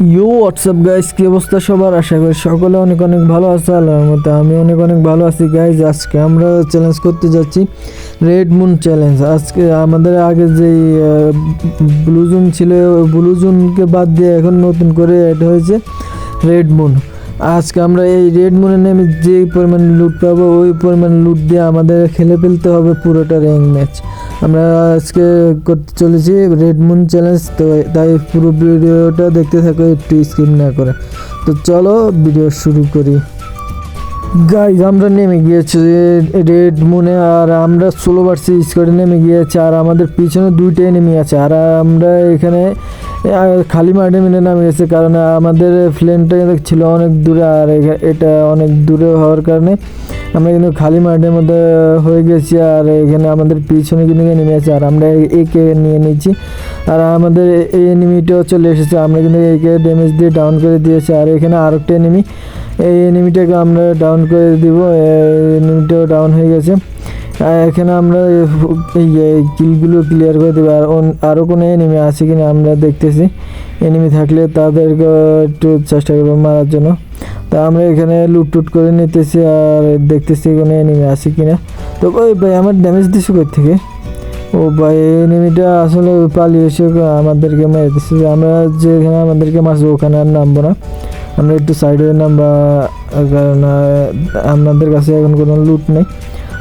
WhatsApp guys, কি অবস্থা সবার? আশা করি সকলে অনেক অনেক ভালো আছে। আল্লাহর মতে আমি অনেক অনেক ভালো আছি গাইস। আজকে আমরা চ্যালেঞ্জ করতে যাচ্ছি রেড মুন চ্যালেঞ্জ। আজকে আমাদের আগে যেই ব্লু জোন ছিল, ব্লু জোনকে বাদ দিয়ে এখন নতুন করে অ্যাড হয়েছে রেড মুন। আজকে আমরা এই রেড মুনে নেমে যে পরিমাণ লুট পাবো ওই পরিমাণ লুট দিয়ে আমাদের খেলে ফেলতে হবে পুরোটা র্যাঙ্ক ম্যাচ। আমরা আজকে করতে চলেছি রেড মুন চ্যালেঞ্জ, তো তাই পুরো ভিডিওটা দেখতে থাকো, একটু স্কিপ না করে। তো চলো ভিডিও শুরু করি। গাইজ আমরা নেমে গিয়েছি রেড মুনে, আর আমরা 16 ভার্সেস স্কোয়াডে নেমে গিয়েছি, আর আমাদের পিছনে দুইটা এনিমি আছে। আর আমরা এখানে খালি মাঠে মিলে নামে গেছে, কারণ আমাদের প্লেনটা ছিল অনেক দূরে, আর এটা অনেক দূরে হওয়ার কারণে আমরা কিন্তু খালি মাঠের মধ্যে হয়ে গেছি। আর এখানে আমাদের পিছনে কিন্তু এনিমি আছে, আর আমরা একে নিয়ে নিচ্ছি। আর আমাদের এই এনিমিটাও চলে এসেছে, আমরা কিন্তু একে ড্যামেজ দিয়ে ডাউন করে দিয়েছি। আর এখানে আরেকটা এনিমি, এই এনিমিটাকে আমরা ডাউন করে দিব। এনিমিটাও ডাউন হয়ে গেছে। এখানে আমরা এই কিলগুলো ক্লিয়ার করে দেবো। আর আরও কোনো এনিমি আছে কিনা আমরা দেখতেছি, এনিমি থাকলে তাদেরকে একটু চেষ্টা করবো মারার জন্য। তা আমরা এখানে লুট টুট করে নিতেছি আর দেখতেছি কোনো এনিমি আছে কিনা। তো ওই ভাই আমার ড্যামেজ দিচ্ছে কোথা থেকে? ও ভাই এনিমিটা আসলে পালিয়ে এসে আমাদেরকে মেরে দিচ্ছে। আমরা যেখানে আমাদেরকে মারছে ওখানে আর নামবো না, আমরা একটু সাইডে নামবা, কারণ আমাদের কাছে এখন কোনো লুট নেই।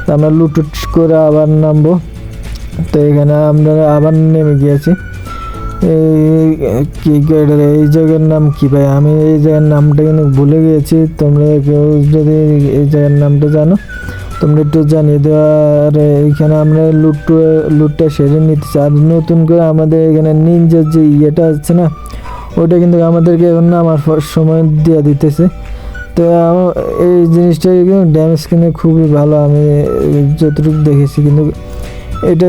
তো আমরা লুট টুট করে আবার নামবো। তো এখানে আমরা আবার নেমে গিয়েছি। কি এই জায়গার নাম কি ভাই? আমি এই জায়গার নামটা কিন্তু ভুলে গিয়েছি। তোমরা কেউ যদি এই জায়গার নামটা জানো তোমরা একটু জানিয়ে দেওয়া। আর এইখানে আমরা লুটটা সেরে নিতেছি। আর নতুন করে আমাদের এখানে নিনজার যে ইয়েটা আছে না, ওইটা কিন্তু আমাদেরকে এখন আমার সময় দিয়ে দিতেছে। তো এই জিনিসটা কিন্তু ড্যামেজ কিন্তু খুবই ভালো, আমি যতটুকু দেখেছি। কিন্তু এটা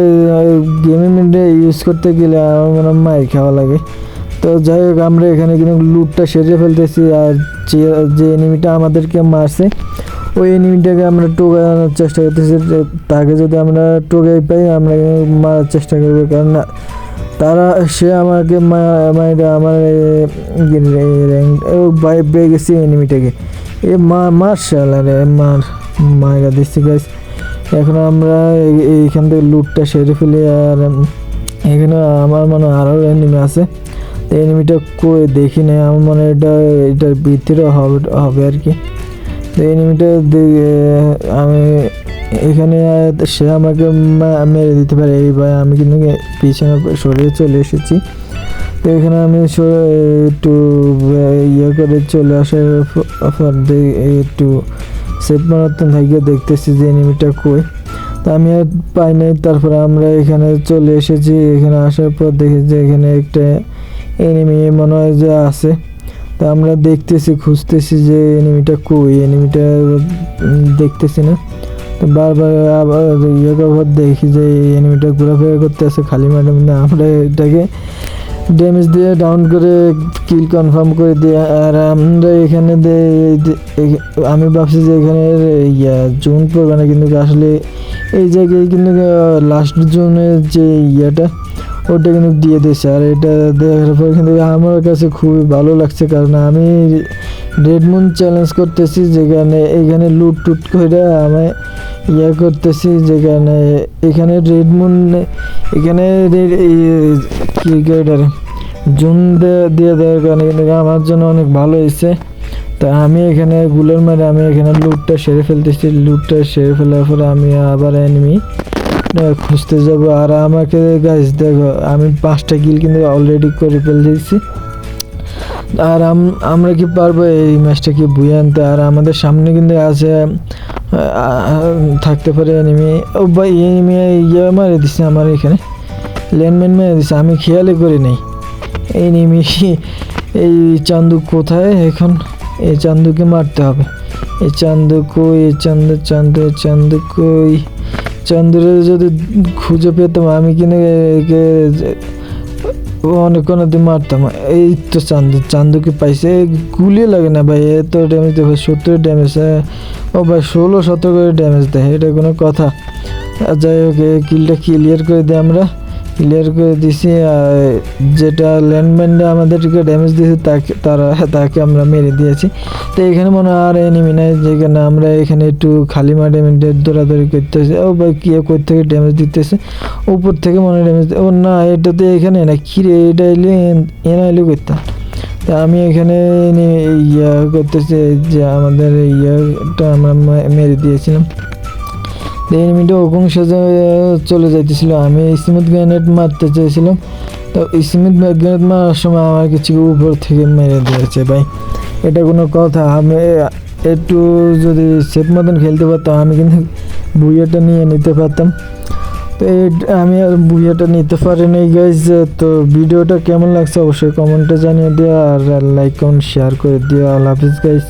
গেমের মধ্যে ইউজ করতে গেলে আমার মনে হয় মাইর খাওয়া লাগে। তো যাই হোক আমরা এখানে কিন্তু লুটটা সেরে ফেলতেছি। আর যে এনিমিটা আমাদেরকে মারছে ওই এনিমিটাকে আমরা টোকানোর চেষ্টা করতেছি। তাকে যদি আমরা টোকাই পাই আমরা মারার চেষ্টা করবো, কারণ সে আমাকে আমার বাইরে পেয়ে গেছি এনিমিটাকে। মার্শাল আরে মারা দিচ্ছি গাইস। এখন আমরা এইখান থেকে লুটটা সেরে ফেলি। আর এখানে আমার মনে হয় আরও এনিমি আছে, তো এনিমিটা কই দেখি না, আমার মনে হয় এটার ভিতরে হবে আর কি। তো এনিমিটা আমি এখানে সে আমাকে মেরে দিতে পারে, এই ভাই আমি কিন্তু পিছনে সরিয়ে চলে এসেছি। তো এখানে আমি একটু ইয়ে করে চলে আসার পর একটু সেফ মারাত্মক থাকিয়ে দেখতেছি যে এনিমিটা কই। তো আমি আর পাই নাই। তারপরে আমরা এখানে চলে এসেছি। এখানে আসার পর দেখি যে এখানে একটা এনিমি মনে হয় যে আছে। তো আমরা দেখতেছি, খুঁজতেছি যে এনিমিটা কই, এনিমিটা দেখতেছি না। তো বারবার আবার ইয়ে করার দেখি যে এনিমিটা ঘোরাফেরা করতে আছে খালি মাঠে। আমরা এটাকে ড্যামেজ দিয়ে ডাউন করে কিল কনফার্ম করে দিই। আর আমরা এখানে আমি ভাবছি যে এখানে জোন পড়বে না, কিন্তু আসলে এই জায়গায় কিন্তু লাস্ট জোনের যে ইয়েটা ওটা কিন্তু দিয়ে দিয়েছে। আর এটা দেখার পর কিন্তু আমার কাছে খুবই ভালো লাগছে, কারণ আমি রেড মুন চ্যালেঞ্জ করতেছি, যেখানে এখানে লুট টুট করে আমি ইয়ে করতেছি, যেখানে এখানে রেড মুন এখানে কি জুন দিয়ে দেওয়ার কারণে কিন্তু আমার জন্য অনেক ভালো হয়েছে। তো আমি এখানে গুলোর মারে আমি এখানে লুটটা সেরে ফেলতেছি। লুটটা সেরে ফেলার পরে আমি আবার এনিমি খুঁজতে যাব। আর আমাকে গাইস দেখো আমি 5টা কিল কিন্তু অলরেডি করে ফেলতেছি। আর আমরা কি পারবো এই ম্যাচটা কি বুয়ে আনতে? আর আমাদের সামনে কিন্তু আছে থাকতে পারে এনিমি। ও ভাই এনিমি ইয়ে মারে দিচ্ছে আমার এখানে, ল্যান্ডম্যান মেরে দিচ্ছে, আমি খেয়ালই করি নাই। এনিমি এই চান্দু কোথায়? এখন এই চান্দুকে মারতে হবে। এই চান্দু কই? এই চান্দু কই? চান্দুরে যদি খুঁজে পেতাম আমি কিনে একে অনেক মারতাম। এই তো চান্দুকে পাইছে, গুলি লাগে না ভাই, এত ড্যামেজ দেখো, 70 ড্যামেজ। ও ভাই 16-17 করে ড্যামেজ দেয়, এটা কোনো কথা? যাই হোক কিলটা ক্লিয়ার করে দিই আমরা। ক্লিয়ার করে দিছি। আর যেটা ল্যান্ডম্যানটা আমাদেরকে ড্যামেজ দিয়েছে তাকে আমরা মেরে দিয়েছি। তো এখানে মনে হয় আর এনিমি নাই, যেখানে আমরা এখানে একটু খালি মাঠে দৌড়াদৌড়ি করতেছে। ও ভাই কি কোথা থেকে ড্যামেজ দিতেছে, উপর থেকে মনে ড্যামেজ। ও না, এটা তো এখানে না, কিরে এটা এলে এনাইলে করতাম। তা আমি এখানে ইয়া করতেছি যে আমাদের ইয়াটা আমরা মেরে দিয়েছিলাম। এনিমিটা ওরকম সোজা চলে যাইতেছিল, আমি স্মুথ গ্রেনেড মারতে চেয়েছিলাম। তো স্মুথ গ্রেনেড মারার সময় আমার কিছু উপর থেকে মেরে দিয়েছে ভাই, এটা কোনো কথা? আমি একটু যদি সেফ মতন খেলতে পারতাম আমি কিন্তু বুইয়াটা নিয়ে নিতে পারতাম। তো আমি আর বুইয়াটা নিতে পারিনি গাইজ। তো ভিডিওটা কেমন লাগছে অবশ্যই কমেন্টে জানিয়ে দিও, আর লাইক কমেন্ট শেয়ার করে দিও। আল্লাহ হাফিজ গাইজ।